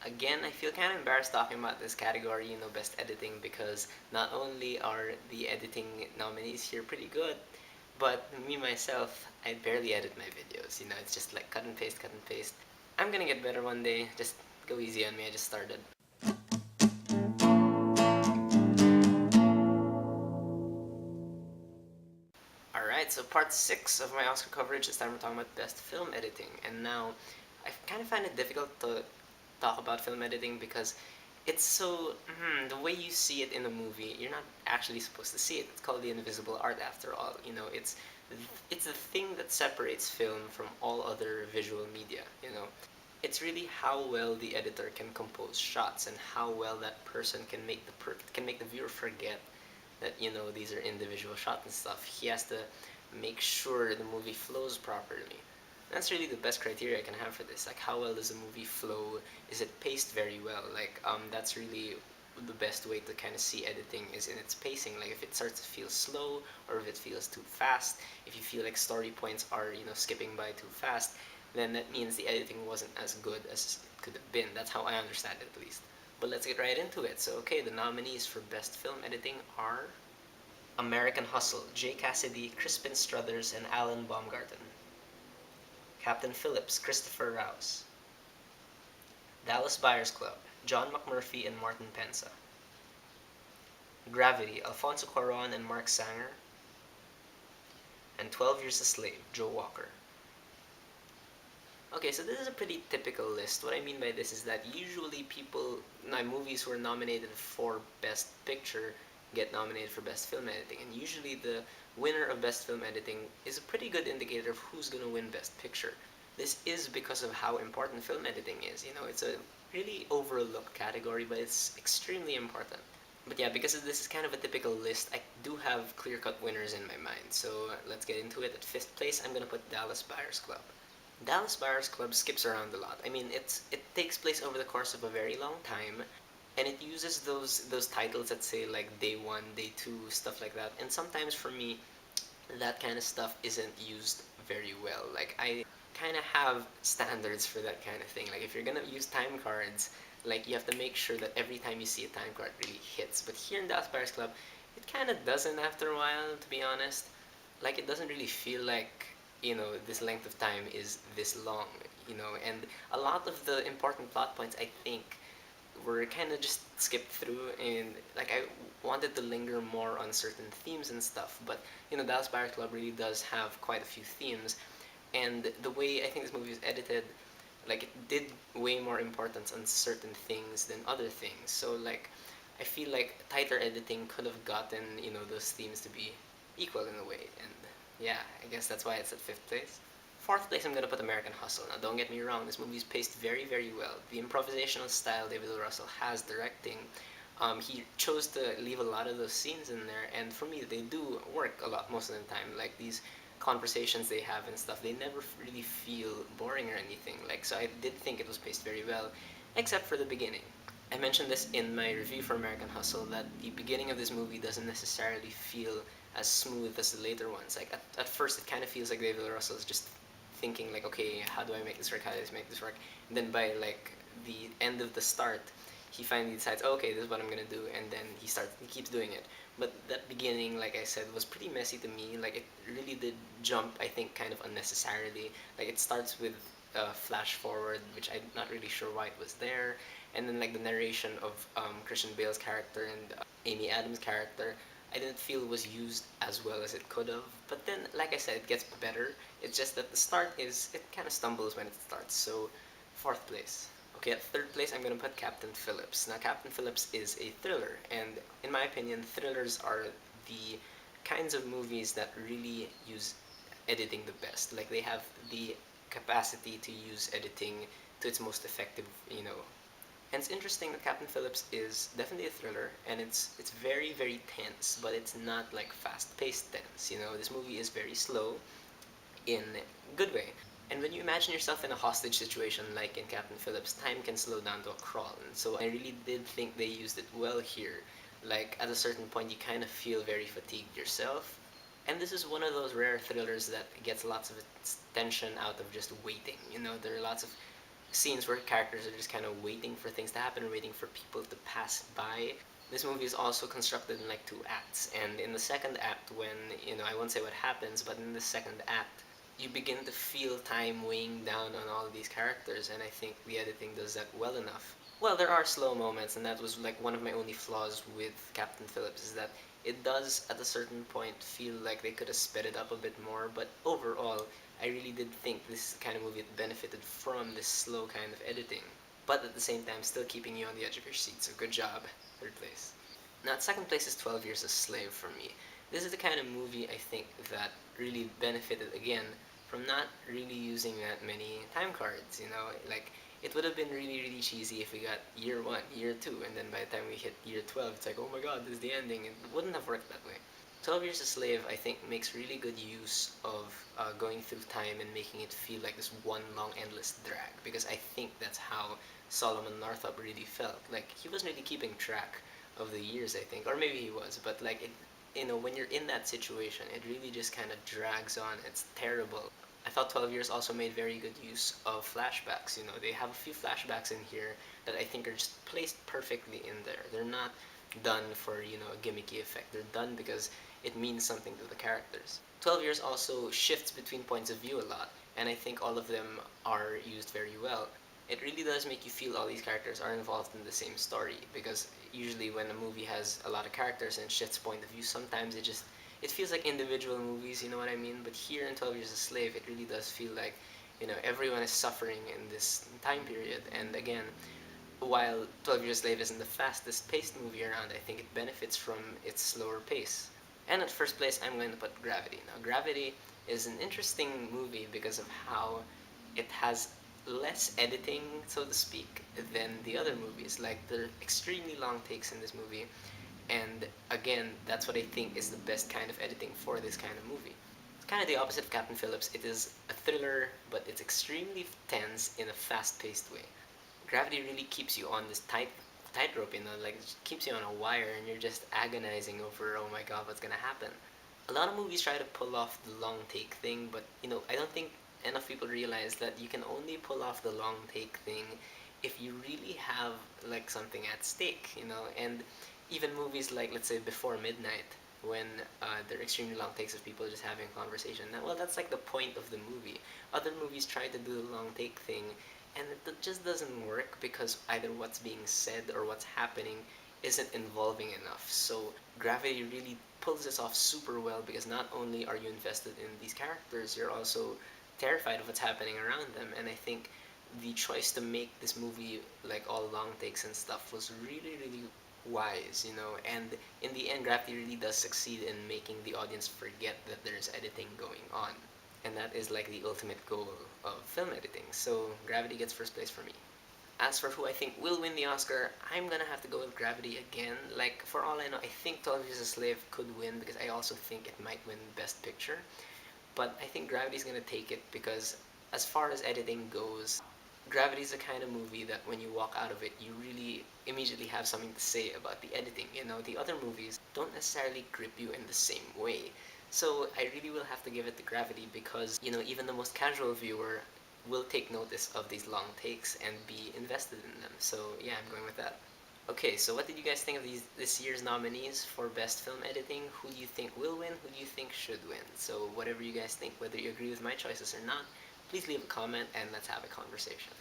Again, I feel kind of embarrassed talking about this category, best editing, because not only are the editing nominees here pretty good, but me myself, I barely edit my videos. It's just like cut and paste, cut and paste. I'm gonna get better one day. Just go easy on me. I just started. Alright, so part 6 of my Oscar coverage. This time we're talking about best film editing. And now, I kind of find it difficult to talk about film editing because it's so the way you see it in a movie, you're not actually supposed to see it. It's called the invisible art after all. It's the thing that separates film from all other visual media. It's really how well the editor can compose shots and how well that person can make the viewer forget that these are individual shots and stuff. He has to make sure the movie flows properly. That's really the best criteria I can have for this. Like, how well does the movie flow? Is it paced very well? Like, that's really the best way to kind of see editing is in its pacing. Like, if it starts to feel slow or if it feels too fast, if you feel like story points are, skipping by too fast, then that means the editing wasn't as good as it could have been. That's how I understand it, at least. But let's get right into it. So, okay, the nominees for Best Film Editing are American Hustle, Jay Cassidy, Crispin Struthers, and Alan Baumgarten. Captain Phillips, Christopher Rouse. Dallas Buyers Club, John McMurphy and Martin Pensa. Gravity, Alfonso Cuarón and Mark Sanger. And 12 Years a Slave, Joe Walker. Okay, so this is a pretty typical list. What I mean by this is that usually movies who are nominated for Best Picture get nominated for Best Film Editing. And usually the winner of Best Film Editing is a pretty good indicator of who's going to win Best Picture. This is because of how important film editing is. It's a really overlooked category, but it's extremely important. But yeah, because this is kind of a typical list, I do have clear-cut winners in my mind. So let's get into it. At fifth place, I'm going to put Dallas Buyers Club. Dallas Buyers Club skips around a lot. I mean, it takes place over the course of a very long time, and it uses those titles that say like day one, day two, stuff like that. And sometimes for me, that kind of stuff isn't used very well. Like, I kind of have standards for that kind of thing. Like, if you're gonna use time cards, like, you have to make sure that every time you see a time card really hits. But here in Dallas Buyers Club, it kind of doesn't after a while, to be honest. Like, it doesn't really feel like this length of time is this long. And a lot of the important plot points, I think, were kind of just skipped through, and like I wanted to linger more on certain themes and stuff. But Dallas Buyers Club really does have quite a few themes, and the way I think this movie is edited, like, it did way more importance on certain things than other things. So like, I feel like tighter editing could have gotten those themes to be equal in a way. And yeah, I guess that's why it's at fifth place. Fourth place, I'm gonna put American Hustle. Now, don't get me wrong, this movie is paced very, very well. The improvisational style David O. Russell has directing, he chose to leave a lot of those scenes in there, and for me, they do work a lot most of the time. Like, these conversations they have and stuff, they never really feel boring or anything. Like, so I did think it was paced very well, except for the beginning. I mentioned this in my review for American Hustle, that the beginning of this movie doesn't necessarily feel as smooth as the later ones. Like, at first, it kind of feels like David O. Russell is just thinking like, okay, how do I make this work? How do I make this work? And then by like the end of the start, he finally decides, oh, okay, this is what I'm gonna do, and then he keeps doing it. But that beginning, like I said, was pretty messy to me. Like, it really did jump, I think, kind of unnecessarily. Like, it starts with a flash forward, which I'm not really sure why it was there, and then like the narration of Christian Bale's character and Amy Adams' character, I didn't feel was used as well as it could have. But then, like I said, it gets better. It's just that the start it kind of stumbles when it starts. So, fourth place. Okay, at third place, I'm going to put Captain Phillips. Now, Captain Phillips is a thriller, and in my opinion, thrillers are the kinds of movies that really use editing the best. Like, they have the capacity to use editing to its most effective. And it's interesting that Captain Phillips is definitely a thriller, and it's very, very tense, but it's not like fast-paced tense. This movie is very slow in a good way. And when you imagine yourself in a hostage situation like in Captain Phillips, time can slow down to a crawl. And so I really did think they used it well here. Like, at a certain point, you kind of feel very fatigued yourself. And this is one of those rare thrillers that gets lots of its tension out of just waiting. There are lots of scenes where characters are just kind of waiting for things to happen, waiting for people to pass by. This movie is also constructed in like two acts, and in the second act, when I won't say what happens, but in the second act, you begin to feel time weighing down on all of these characters, and I think the editing does that well enough. Well, there are slow moments, and that was like one of my only flaws with Captain Phillips, is that it does at a certain point feel like they could have sped it up a bit more, but overall, I really did think this kind of movie benefited from this slow kind of editing, but at the same time still keeping you on the edge of your seat, so good job, third place. Now, at second place is 12 Years a Slave for me. This is the kind of movie I think that really benefited again from not really using that many time cards. Like it would have been really, really cheesy if we got year one, year two, and then by the time we hit year 12, it's like, oh my god, this is the ending. It wouldn't have worked that way. 12 Years a Slave, I think, makes really good use of going through time and making it feel like this one long, endless drag, because I think that's how Solomon Northup really felt. Like, he wasn't really keeping track of the years, I think, or maybe he was, but like, when you're in that situation, it really just kind of drags on. It's terrible. I thought 12 Years also made very good use of flashbacks. They have a few flashbacks in here that I think are just placed perfectly in there. They're not done for, a gimmicky effect. They're done because it means something to the characters. 12 Years also shifts between points of view a lot, and I think all of them are used very well. It really does make you feel all these characters are involved in the same story, because usually when a movie has a lot of characters and shifts point of view, sometimes it feels like individual movies, you know what I mean? But here in 12 Years a Slave, it really does feel like, everyone is suffering in this time period. And again, while 12 Years a Slave isn't the fastest paced movie around, I think it benefits from its slower pace. And at first place, I'm going to put Gravity. Now, Gravity is an interesting movie because of how it has less editing, so to speak, than the other movies. Like, there are extremely long takes in this movie, and again, that's what I think is the best kind of editing for this kind of movie. It's kind of the opposite of Captain Phillips. It is a thriller, but it's extremely tense in a fast-paced way. Gravity really keeps you on this tightrope, like it keeps you on a wire, and you're just agonizing over, oh my god, what's gonna happen. A lot of movies try to pull off the long take thing, but I don't think enough people realize that you can only pull off the long take thing if you really have like something at stake, and even movies like, let's say, Before Midnight, when they're extremely long takes of people just having a conversation. Now, well, that's like the point of the movie. Other movies try to do the long take thing, and it just doesn't work because either what's being said or what's happening isn't involving enough. So Gravity really pulls this off super well, because not only are you invested in these characters, you're also terrified of what's happening around them. And I think the choice to make this movie like all long takes and stuff was really, really wise, and in the end, Gravity really does succeed in making the audience forget that there's editing going on. And that is like the ultimate goal of film editing. So Gravity gets first place for me. As for who I think will win the Oscar, I'm gonna have to go with Gravity again. Like, for all I know, I think 12 Years a Slave could win, because I also think it might win Best Picture. But I think Gravity's gonna take it because, as far as editing goes, Gravity's the kind of movie that when you walk out of it, you really immediately have something to say about the editing. The other movies don't necessarily grip you in the same way. So I really will have to give it to Gravity because, even the most casual viewer will take notice of these long takes and be invested in them. So yeah, I'm going with that. Okay, so what did you guys think of this year's nominees for Best Film Editing? Who do you think will win? Who do you think should win? So whatever you guys think, whether you agree with my choices or not, please leave a comment and let's have a conversation.